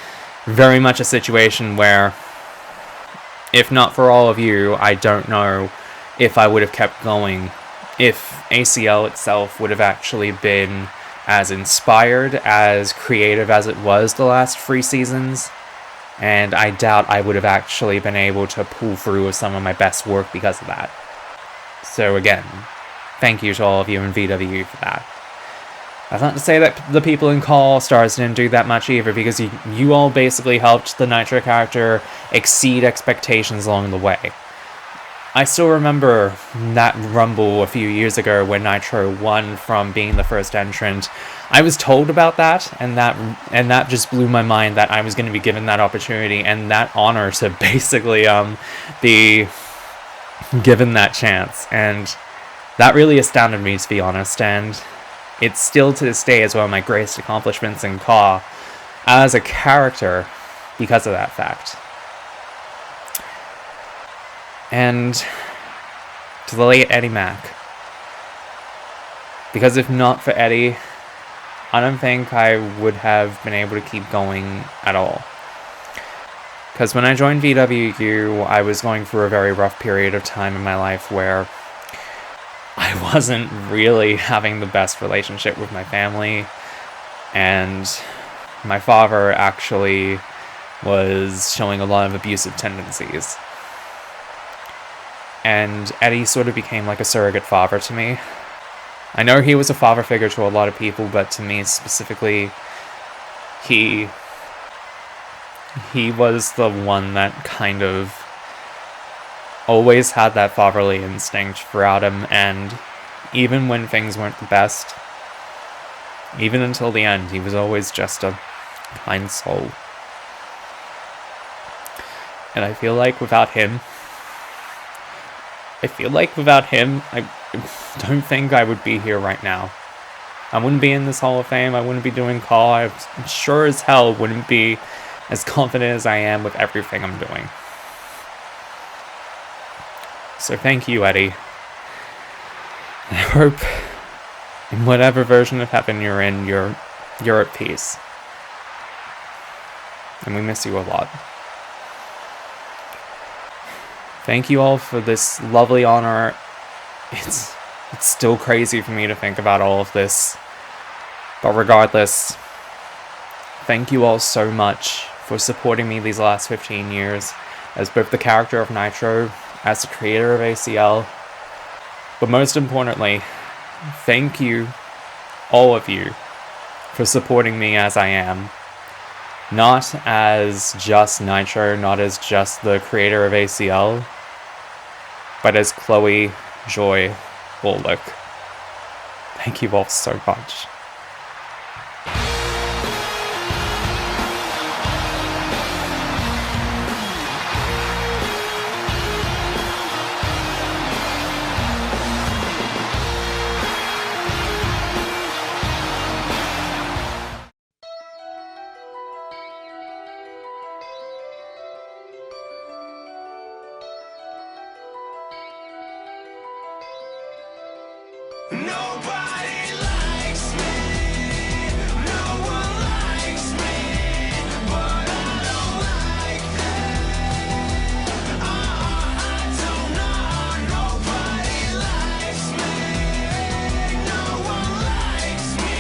very much a situation where, if not for all of you, I don't know if I would have kept going, if ACL itself would have actually been as inspired, as creative as it was the last 3 seasons, and I doubt I would have actually been able to pull through with some of my best work because of that. So again, thank you to all of you in VWU for that. That's not to say that the people in CAW All Stars didn't do that much either, because you all basically helped the Nitro character exceed expectations along the way. I still remember that rumble a few years ago when Nitro won from being the first entrant. I was told about that, and that just blew my mind that I was going to be given that opportunity and that honor to basically be given that chance, and that really astounded me, to be honest, and it's still to this day as one of my greatest accomplishments in CAW as a character because of that fact. And to the late Eddie Mac, Because if not for Eddie, I don't think I would have been able to keep going at all. Because when I joined VWU, I was going through a very rough period of time in my life where I wasn't really having the best relationship with my family, and my father actually was showing a lot of abusive tendencies. And Eddie sort of became like a surrogate father to me. I know he was a father figure to a lot of people, but to me specifically, he was the one that kind of always had that fatherly instinct throughout him, and even when things weren't the best, even until the end, he was always just a kind soul. And I feel like without him, I don't think I would be here right now. I wouldn't be in this Hall of Fame, I wouldn't be doing CAW, I sure as hell wouldn't be as confident as I am with everything I'm doing. So thank you, Eddie. And I hope in whatever version of heaven you're in, you're at peace. And we miss you a lot. Thank you all for this lovely honor. It's still crazy for me to think about all of this. But regardless, thank you all so much for supporting me these last 15 years as both the character of Nitro, as the creator of ACL, but most importantly, thank you, all of you, for supporting me as I am. Not as just Nitro, not as just the creator of ACL, but as Chloe Joy Bullock. Thank you all so much. Nobody likes me, no one likes me, but I don't like them. I don't know, nobody likes me, no one likes me,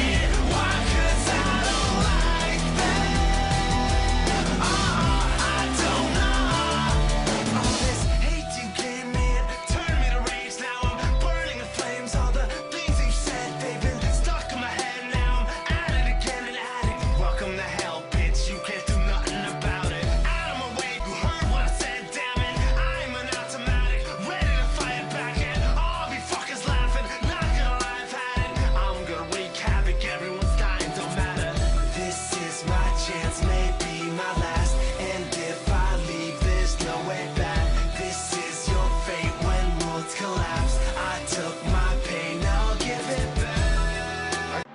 why? 'Cause I don't like them. I don't know. All this hate you gave me, it turned me to rage. Now I'm burning the flames, all the things you said, they've been stuck in my head. Now I'm at it again and at it. Welcome to hell, bitch, you can't do nothing about it. Out of my way, you heard what I said, damn it. I'm an automatic, ready to fight back, and all you fuckers laughing, not gonna lie, I've had it. I'm gonna wreak havoc, everyone's dying, don't matter. This is my chance, maybe my last, and if I leave, there's no way back. This is your fate when worlds collapse. I took my pain, now I'll give it back.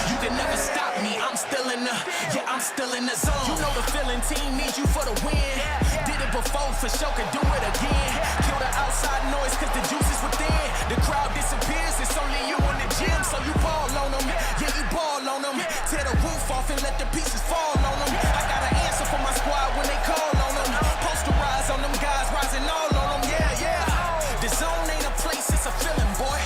You can never stop me, I'm still in the zone. You know the feeling, team needs you for the win. Did it before, for sure, can do it again. Kill the outside noise, cause the juice is within. The crowd disappears, it's only you in the gym. So you ball on them, yeah, you ball on them. Tear the roof off and let the pieces fall on them. I got an answer for my squad when they call on them. Posterize on them guys, rising all on them, yeah. The zone ain't a place, it's a feeling, boy.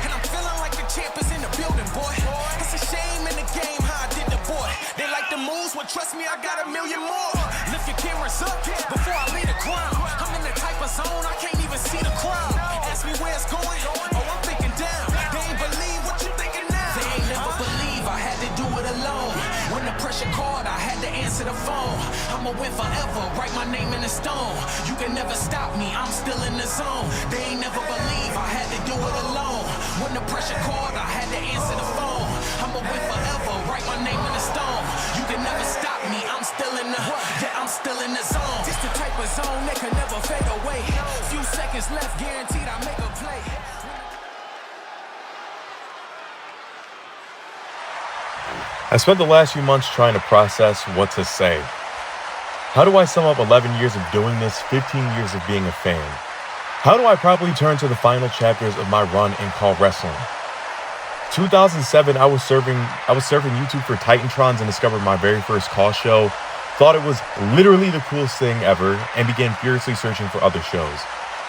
And I'm feeling like the champ is in the building, boy. It's a shame in the game how I did the boy. They like the moves, well trust me, I got a million more. Lift your cameras up before I leave the crowd. I'm in the type of zone, I can't even see the crowd. Ask me where it's going, oh I'm thinking down. They ain't believe what you thinking now. They ain't never believe I had to do it I'ma win forever, write my name in the stone. You can never stop me, I'm still in the zone. They ain't never believe I had to do it alone. When the pressure called, I had to answer the phone. I'ma win forever, write my name in the stone. You can never stop me, I'm still in the, yeah, I'm still in the zone. This the type of zone that can never fade away. Few seconds left, guaranteed I make a play. I spent the last few months trying to process what to say. How do I sum up 11 years of doing this, 15 years of being a fan? How do I properly turn to the final chapters of my run in CAW Wrestling? 2007, I was surfing YouTube for Titantrons and discovered my very first CAW show. Thought it was literally the coolest thing ever and began furiously searching for other shows.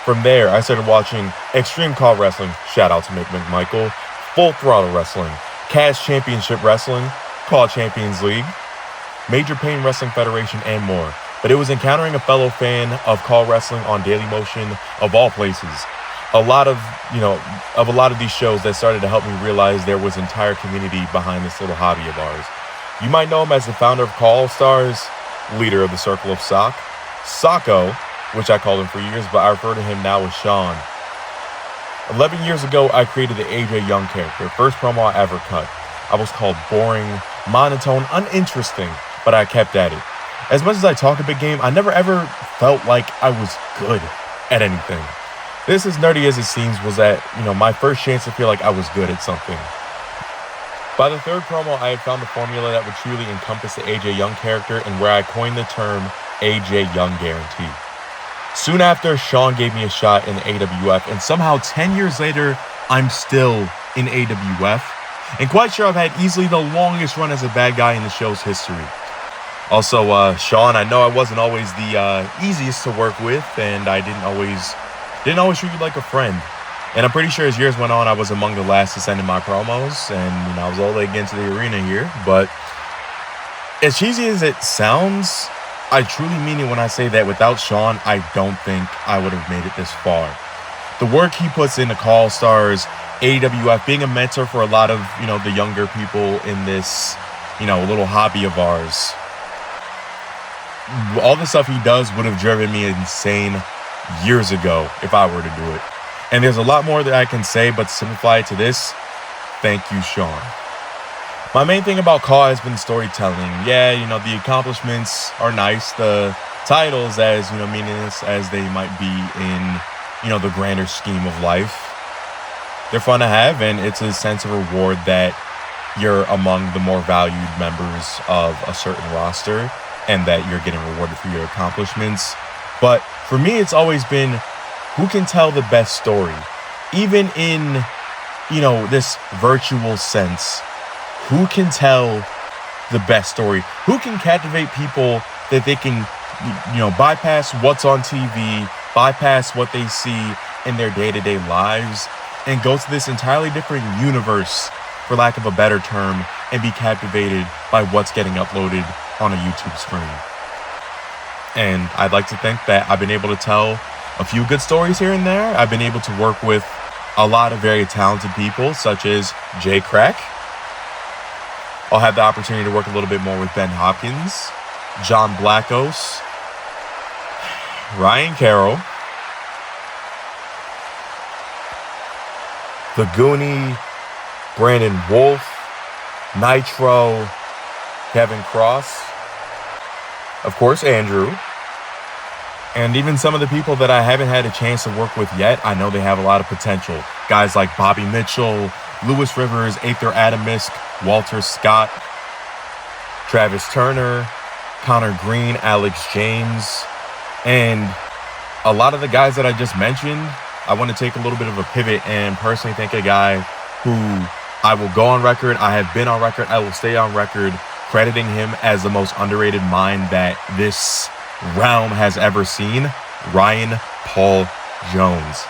From there, I started watching Extreme CAW Wrestling, shout out to Mick McMichael, Full Throttle Wrestling, Cash Championship Wrestling, CAW Champions League, Major Pain Wrestling Federation, and more. But it was encountering a fellow fan of CAW Wrestling on Dailymotion, of all places. A lot of these shows that started to help me realize there was an entire community behind this little hobby of ours. You might know him as the founder of CAW All Stars, leader of the Circle of Sock, Socko, which I called him for years, but I refer to him now as Sean. 11 years ago, I created the AJ Young character, first promo I ever cut. I was called boring, monotone, uninteresting, but I kept at it. As much as I talk a big game, I never ever felt like I was good at anything. This, as nerdy as it seems, was at, my first chance to feel like I was good at something. By the third promo, I had found the formula that would truly encompass the AJ Young character and where I coined the term AJ Young Guarantee. Soon after, Sean gave me a shot in the AWF, and somehow 10 years later, I'm still in AWF, and quite sure I've had easily the longest run as a bad guy in the show's history. Also, Sean, I know I wasn't always the easiest to work with, and I didn't always treat you like a friend. And I'm pretty sure as years went on, I was among the last to send in my promos, and I was all the way into the arena here. But as cheesy as it sounds, I truly mean it when I say that without Sean, I don't think I would have made it this far. The work he puts into CAW All Stars, AWF, being a mentor for a lot of, the younger people in this, little hobby of ours. All the stuff he does would have driven me insane years ago if I were to do it. And there's a lot more that I can say, but to simplify it to this, thank you, Sean. My main thing about CAW has been storytelling. Yeah, the accomplishments are nice. The titles, as, meaningless as they might be in, the grander scheme of life, they're fun to have, and it's a sense of reward that you're among the more valued members of a certain roster and that you're getting rewarded for your accomplishments. But for me, it's always been who can tell the best story, even in, this virtual sense. Who can tell the best story? Who can captivate people that they can, bypass what's on TV, bypass what they see in their day-to-day lives, and go to this entirely different universe, for lack of a better term, and be captivated by what's getting uploaded on a YouTube screen. And I'd like to think that I've been able to tell a few good stories here and there. I've been able to work with a lot of very talented people, such as Jay Crack. I'll have the opportunity to work a little bit more with Ben Hopkins, John Blackos, Ryan Carroll, The Goonie, Brandon Wolf, Nitro, Kevin Cross, of course, Andrew, and even some of the people that I haven't had a chance to work with yet. I know they have a lot of potential. Guys like Bobby Mitchell, Lewis Rivers, Aether Adamisk, Walter Scott, Travis Turner, Connor Green, Alex James, and a lot of the guys that I just mentioned. I want to take a little bit of a pivot and personally thank a guy who I will go on record, I have been on record, I will stay on record, crediting him as the most underrated mind that this realm has ever seen, Ryan Paul Jones.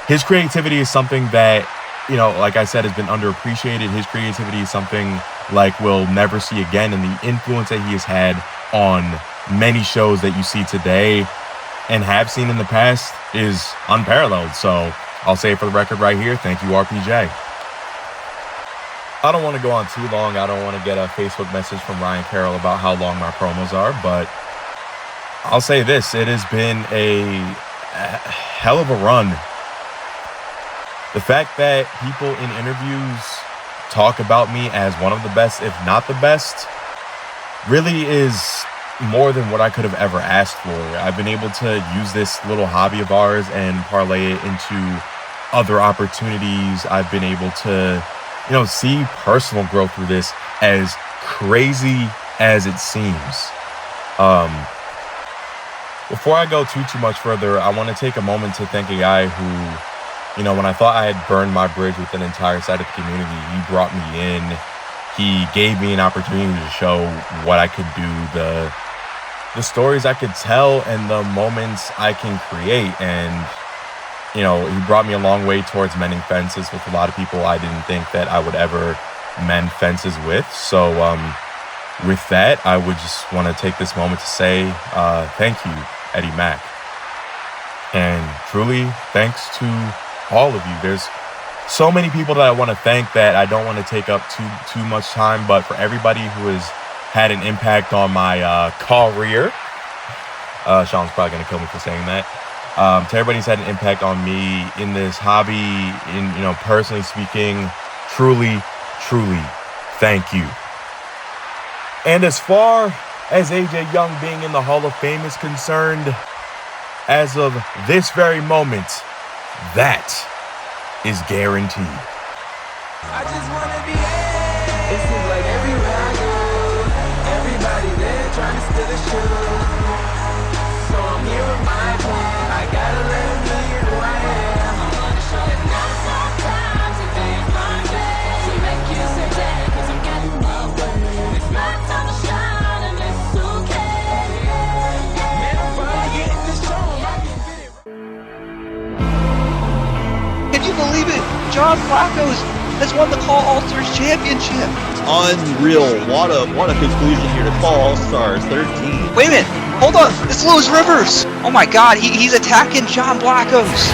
His creativity is something that, like I said, has been underappreciated. His creativity is something like we'll never see again, and the influence that he has had on many shows that you see today and have seen in the past is unparalleled. So I'll say it for the record right here. Thank you, RPJ. I don't want to go on too long. I don't want to get a Facebook message from Ryan Carroll about how long my promos are, but I'll say this, it has been a hell of a run. The fact that people in interviews talk about me as one of the best, if not the best, really is more than what I could have ever asked for. I've been able to use this little hobby of ours and parlay it into other opportunities. I've been able to, see personal growth through this, as crazy as it seems. Before I go too much further, I want to take a moment to thank a guy who, when I thought I had burned my bridge with an entire side of the community, he brought me in. He gave me an opportunity to show what I could do, the stories I could tell, and the moments I can create. And, he brought me a long way towards mending fences with a lot of people I didn't think that I would ever mend fences with. So, with that, I would just want to take this moment to say thank you, Eddie Mac. And truly, thanks to all of you. There's so many people that I want to thank that I don't want to take up too much time, but for everybody who has had an impact on my career, Sean's probably going to kill me for saying that. To everybody who's had an impact on me in this hobby, personally speaking, truly, thank you. And as far as AJ Young being in the Hall of Fame is concerned, as of this very moment, that is guaranteed. I just wanna be there. It seems like everywhere I go, everybody there trying to steal the show. So I'm here with my plan. I gotta let them hear who I am. I wanna show them now sometimes it ain't my day to make you say that, 'cause I'm getting my way. It's my time to shine and it's okay. Never get in the show. I can get it. Can you believe it? John Blacko's has won the CAW All Stars championship. Unreal. What a conclusion here to CAW All Stars 13. Wait a minute. Hold on. It's Louis Rivers. Oh my God. He's attacking John Blacko's.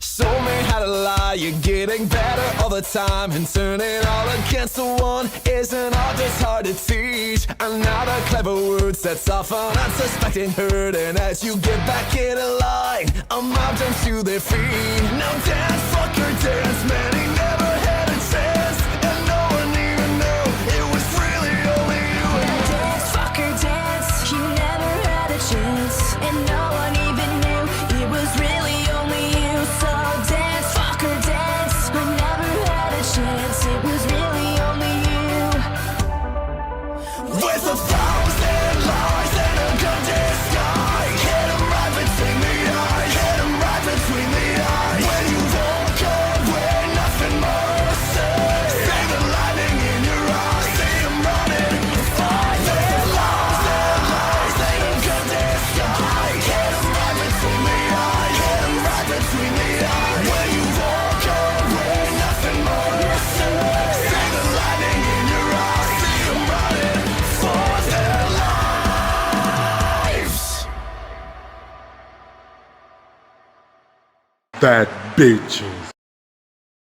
Show me how to lie, you're getting better all the time, and turning all against the one isn't all just hard to teach. Another clever word sets off an unsuspecting hurt, and as you get back in a line, a mob jumps to their feet. Now dance, fucker, dance, man, he never had a chance, and no one even knew it was really only you. Dance, fucker, dance, you never had a chance, and no one even knew it was really only you. So dance, fucker, dance, I never had a chance, it was really only you. With a thousand lies and a gun disguise, hit him right between the eyes, hit him right between the eyes. When you walk away, nothing more to say. See the lightning in your eyes, see him running, fight. With a thousand lies and a gun disguise, hit him right between the eyes, hit him right between the eyes. When you walk away, nothing more to say. See the lightning in your eyes, see him running for their lives. That bitch.